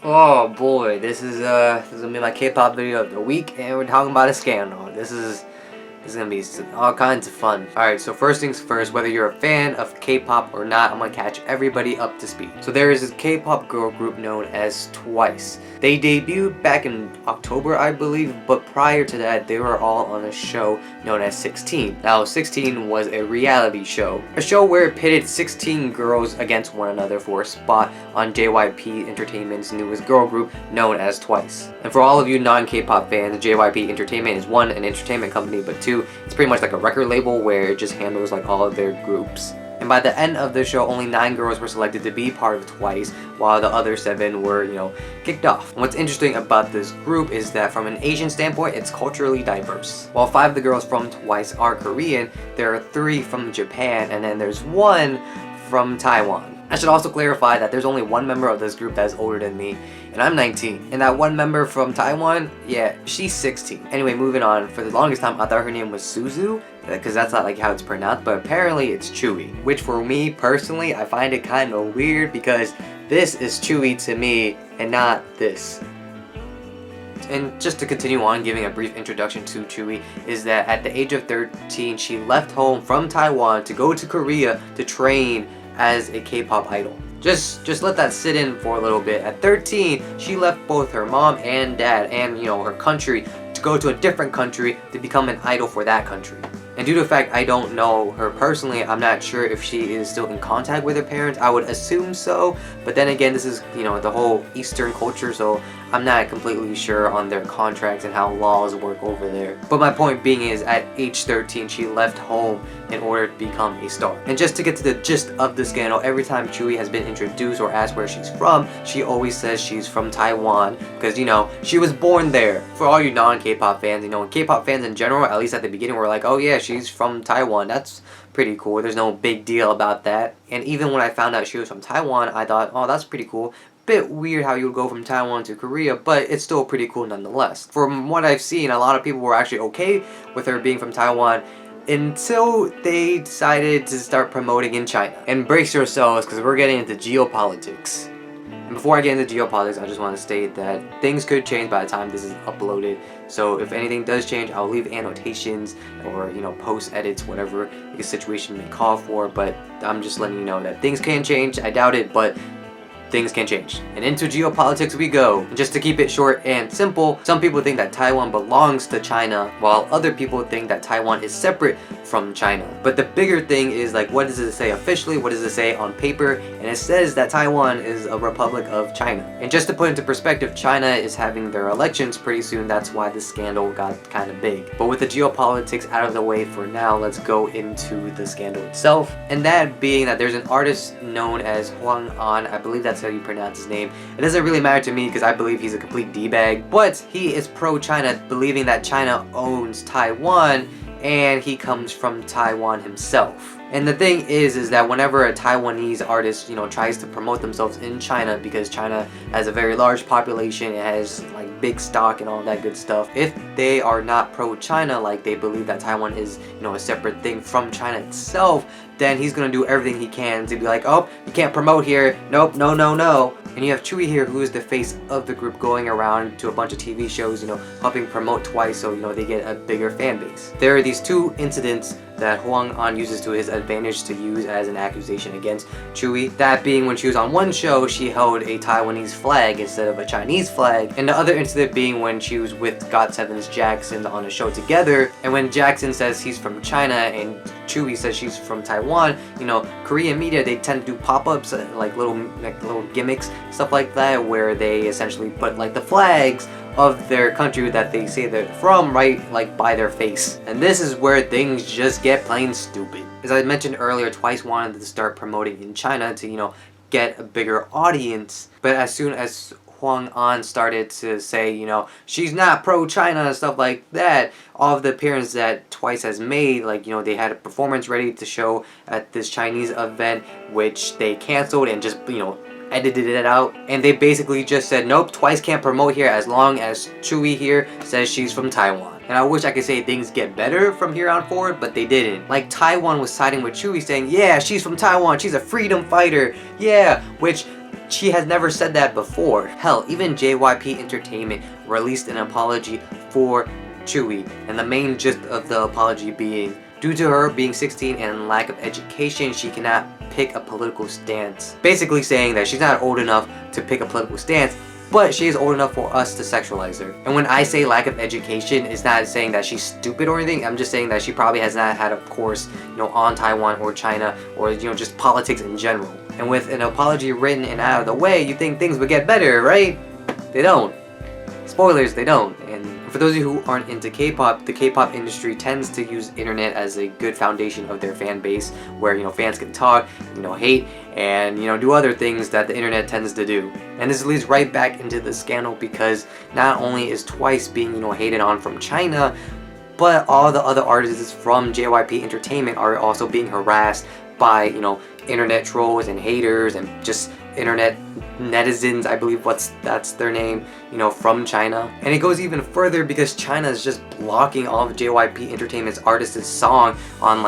Oh boy, this is gonna be my K-pop video of the week, and we're talking about a scandal. This is gonna be all kinds of fun. Alright, so first things first, whether you're a fan of K-pop or not, I'm gonna catch everybody up to speed. So there is this K-pop girl group known as TWICE. They debuted back in October, I believe, but prior to that, they were all on a show known as 16. Now, 16 was a reality show. A show where it pitted 16 girls against one another for a spot on JYP Entertainment's newest girl group known as TWICE. And for all of you non-K-pop fans, JYP Entertainment is one, an entertainment company, but two, it's pretty much like a record label where it just handles like all of their groups. And by the end of the show, only 9 girls were selected to be part of TWICE, while the other 7 were, kicked off. And what's interesting about this group is that from an Asian standpoint, it's culturally diverse. While 5 of the girls from TWICE are Korean, there are 3 from Japan, and then there's 1 from Taiwan. I should also clarify that there's only 1 member of this group that's older than me, and I'm 19. And that 1 member from Taiwan, yeah, she's 16. Anyway, moving on. For the longest time, I thought her name was Tzuyu, because that's not like how it's pronounced, but apparently it's Tzuyu. Which for me, personally, I find it kind of weird because this is Tzuyu to me, and not this. And just to continue on giving a brief introduction to Tzuyu, is that at the age of 13, she left home from Taiwan to go to Korea to train as a K-pop idol. Just let that sit in for a little bit. At 13, she left both her mom and dad and her country to go to a different country to become an idol for that country. And due to the fact I don't know her personally, I'm not sure if she is still in contact with her parents. I would assume so, but then again, this is the whole Eastern culture, so I'm not completely sure on their contracts and how laws work over there. But my point being is, at age 13, she left home in order to become a star. And just to get to the gist of the scandal, every time Tzuyu has been introduced or asked where she's from, she always says she's from Taiwan, because she was born there. For all you non-K-pop fans, K-pop fans in general, at least at the beginning, were like, oh yeah, she's from Taiwan. That's pretty cool. There's no big deal about that. And even when I found out she was from Taiwan, I thought, oh, that's pretty cool. Bit weird how you would go from Taiwan to Korea, but it's still pretty cool nonetheless. From what I've seen, a lot of people were actually okay with her being from Taiwan until they decided to start promoting in China. And brace yourselves, because we're getting into geopolitics. And before I get into geopolitics, I just want to state that things could change by the time this is uploaded. So if anything does change, I'll leave annotations or post edits, whatever the situation may call for. But I'm just letting you know that things can change. I doubt it, but things can change. And into geopolitics we go. And just to keep it short and simple, some people think that Taiwan belongs to China, while other people think that Taiwan is separate from China. But the bigger thing is, like, what does it say officially? What does it say on paper? And it says that Taiwan is a republic of China. And just to put into perspective, China is having their elections pretty soon. That's why this scandal got kind of big. But with the geopolitics out of the way for now, let's go into the scandal itself. And that being that there's an artist known as Hwang An, I believe that's how you pronounce his name. It doesn't really matter to me because I believe he's a complete D-bag, but he is pro-China, believing that China owns Taiwan, and he comes from Taiwan himself. And the thing is that whenever a Taiwanese artist, tries to promote themselves in China, because China has a very large population, it has like big stock and all that good stuff, if they are not pro-China, like they believe that Taiwan is, a separate thing from China itself, then he's gonna do everything he can to be like, oh, you can't promote here, nope, no, no, no. And you have Tzuyu here, who is the face of the group, going around to a bunch of TV shows, helping promote TWICE so, they get a bigger fan base. There are these 2 incidents that Hwang An uses to his advantage to use as an accusation against Tzuyu. That being when she was on one show, she held a Taiwanese flag instead of a Chinese flag. And the other incident being when she was with GOT7's Jackson on a show together. And when Jackson says he's from China and Tzuyu says she's from Taiwan, Korean media, they tend to do pop-ups, like little gimmicks, stuff like that, where they essentially put like the flags of their country that they say they're from right like by their face. And this is where things just get plain stupid. As I mentioned earlier, TWICE wanted to start promoting in China to get a bigger audience, but as soon as Hwang An started to say, she's not pro-China and stuff like that, all of the appearances that TWICE has made, like, they had a performance ready to show at this Chinese event, which they canceled and just, edited it out, and they basically just said, nope, TWICE can't promote here as long as Tzuyu here says she's from Taiwan. And I wish I could say things get better from here on forward, but they didn't. Like, Taiwan was siding with Tzuyu saying, yeah, she's from Taiwan, she's a freedom fighter, yeah, which She has never said that before. Hell, even JYP Entertainment released an apology for Tzuyu, and the main gist of the apology being, due to her being 16 and lack of education, she cannot pick a political stance. Basically saying that she's not old enough to pick a political stance, but she is old enough for us to sexualize her. And when I say lack of education, it's not saying that she's stupid or anything. I'm just saying that she probably has not had a course, on Taiwan or China, or just politics in general. And with an apology written and out of the way, you think things would get better, right? They don't. Spoilers, they don't. And for those of you who aren't into K-pop, the K-pop industry tends to use internet as a good foundation of their fan base, where fans can talk, hate, and do other things that the internet tends to do. And this leads right back into the scandal, because not only is Twice being hated on from China, but all the other artists from JYP Entertainment are also being harassed by internet trolls and haters and just internet netizens, I believe that's their name, from China. And it goes even further, because China is just blocking all of JYP Entertainment's artists' song on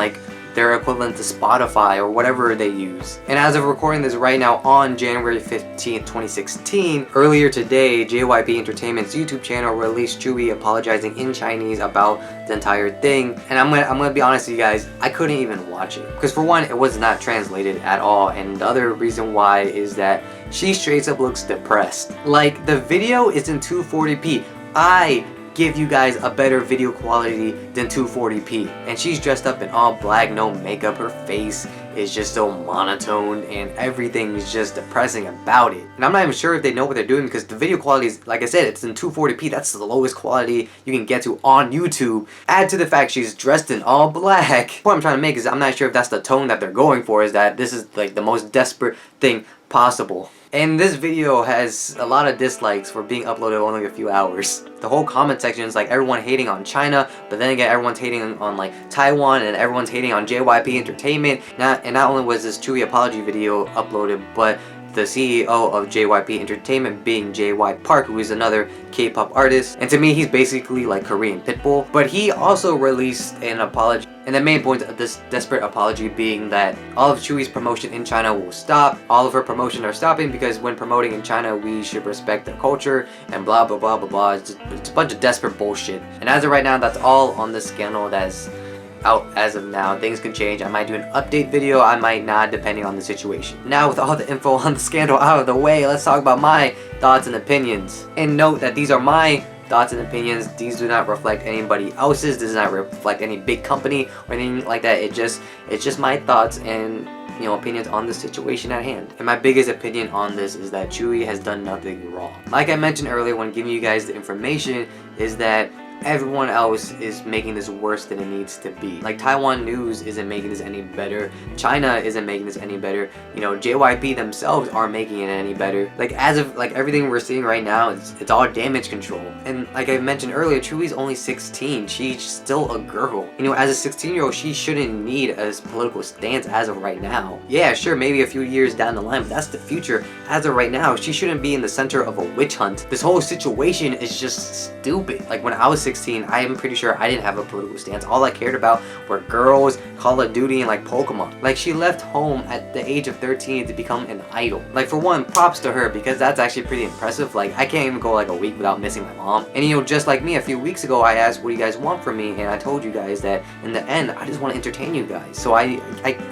their equivalent to Spotify or whatever they use. And as of recording this right now on January 15th, 2016, earlier today, JYP Entertainment's YouTube channel released Tzuyu apologizing in Chinese about the entire thing. And I'm gonna be honest with you guys, I couldn't even watch it. Because for one, it was not translated at all. And the other reason why is that she straight up looks depressed. Like, the video is in 240p. I give you guys a better video quality than 240p, and she's dressed up in all black, no makeup, her face is just so monotone and everything is just depressing about it. And I'm not even sure if they know what they're doing, because the video quality is, like I said, it's in 240p. That's the lowest quality you can get to on YouTube. Add to the fact she's dressed in all black. What I'm trying to make is, I'm not sure if that's the tone that they're going for, is that this is the most desperate thing possible. And this video has a lot of dislikes for being uploaded only a few hours. The whole comment section is everyone hating on China, but then again everyone's hating on Taiwan, and everyone's hating on JYP Entertainment. Not only was this Tzuyu apology video uploaded, but the CEO of JYP Entertainment being JY Park, who is another K-pop artist, and to me he's basically like Korean Pitbull. But he also released an apology, and the main point of this desperate apology being that all of Tsuyu's promotion in China will stop. All of her promotion are stopping, because when promoting in China we should respect their culture and blah blah blah blah blah. It's a bunch of desperate bullshit. And as of right now, that's all on this scandal that's out as of now. Things can change. I might do an update video, I might not, depending on the situation. Now, with all the info on the scandal out of the way, let's talk about my thoughts and opinions. And note that these are my thoughts and opinions. These do not reflect anybody else's. This does not reflect any big company or anything like that. It's just my thoughts and opinions on the situation at hand. And my biggest opinion on this is that Tzuyu has done nothing wrong. Like I mentioned earlier when giving you guys the information, is that everyone else is making this worse than it needs to be. Taiwan News isn't making this any better. China isn't making this any better. JYP themselves aren't making it any better. As of everything we're seeing right now, it's all damage control. And like I mentioned earlier, Tsuyu's only 16. She's still a girl. As a 16-year-old, she shouldn't need a political stance as of right now. Yeah, sure, maybe a few years down the line, but that's the future. As of right now, she shouldn't be in the center of a witch hunt. This whole situation is just stupid. When I was 16, I am pretty sure I didn't have a political stance. All I cared about were girls, Call of Duty, and Pokemon. She left home at the age of 13 to become an idol. For one, props to her, because that's actually pretty impressive. I can't even go a week without missing my mom. And just like me, a few weeks ago I asked, what do you guys want from me? And I told you guys that in the end, I just want to entertain you guys. So I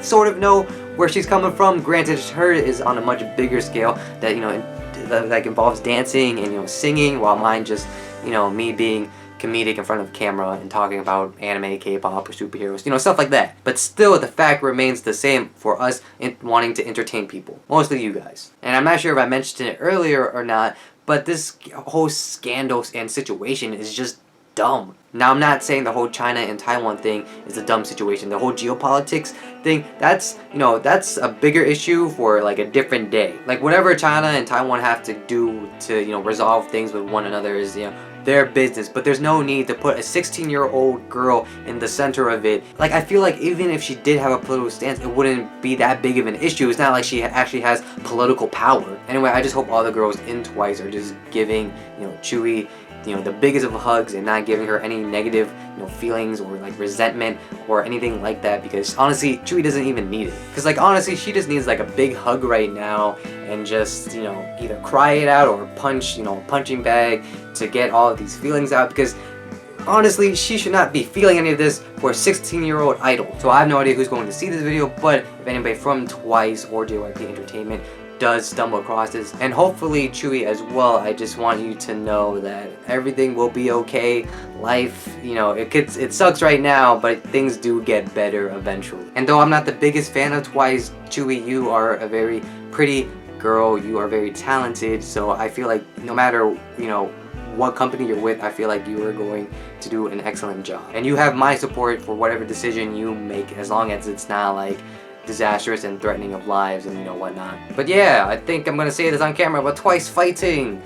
sort of know where she's coming from. Granted, her is on a much bigger scale that that involves dancing and singing, while mine just me being comedic in front of camera and talking about anime, K-pop, or superheroes, stuff like that. But still, the fact remains the same for us wanting to entertain people, mostly you guys. And I'm not sure if I mentioned it earlier or not, but this whole scandal and situation is just dumb. Now, I'm not saying the whole China and Taiwan thing is a dumb situation. The whole geopolitics thing, that's a bigger issue for a different day. Whatever China and Taiwan have to do to resolve things with one another is their business, but there's no need to put a 16-year-old girl in the center of it. I feel even if she did have a political stance, it wouldn't be that big of an issue. It's not like she actually has political power. Anyway, I just hope all the girls in Twice are just giving Tzuyu the biggest of hugs and not giving her any negative, feelings or like resentment or anything like that, because honestly, Tzuyu doesn't even need it. Because like honestly, she just needs like a big hug right now and just, either cry it out or punch, a punching bag to get all of these feelings out, because honestly, she should not be feeling any of this for a 16-year-old idol. So I have no idea who's going to see this video, but if anybody from Twice or JYP Entertainment does stumble across this, and hopefully Tzuyu as well, I just want you to know that everything will be okay. Life, it sucks right now, but things do get better eventually. And though I'm not the biggest fan of Twice, Tzuyu, you are a very pretty girl, you are very talented, so I feel like no matter, what company you're with, I feel like you are going to do an excellent job. And you have my support for whatever decision you make, as long as it's not like disastrous and threatening of lives and whatnot. But yeah, I think I'm gonna say this on camera, but Twice fighting,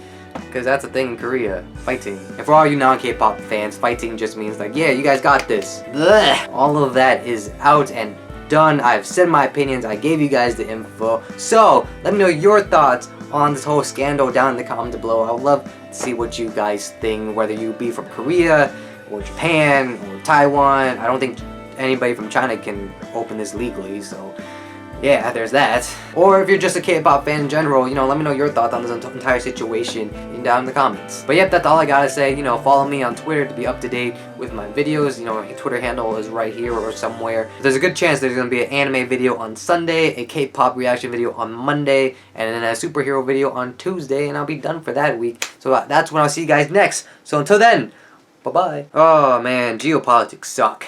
because that's a thing in Korea, fighting. And for all you non-K-pop fans, fighting just means like, yeah, you guys got this. Blech. All of that is out and done. I've said my opinions, I gave you guys the info, so let me know your thoughts on this whole scandal down in the comments below. I would love to see what you guys think, whether you be from Korea or Japan or Taiwan. I don't think anybody from China can open this legally, so yeah, there's that. Or if you're just a K-pop fan in general, let me know your thoughts on this entire situation down in the comments. But yep, that's all I gotta say. Follow me on Twitter to be up to date with my videos. My Twitter handle is right here or somewhere. There's a good chance there's gonna be an anime video on Sunday, a K-pop reaction video on Monday, and then a superhero video on Tuesday, and I'll be done for that week. So that's when I'll see you guys next. So until then, bye-bye. Oh man, geopolitics suck.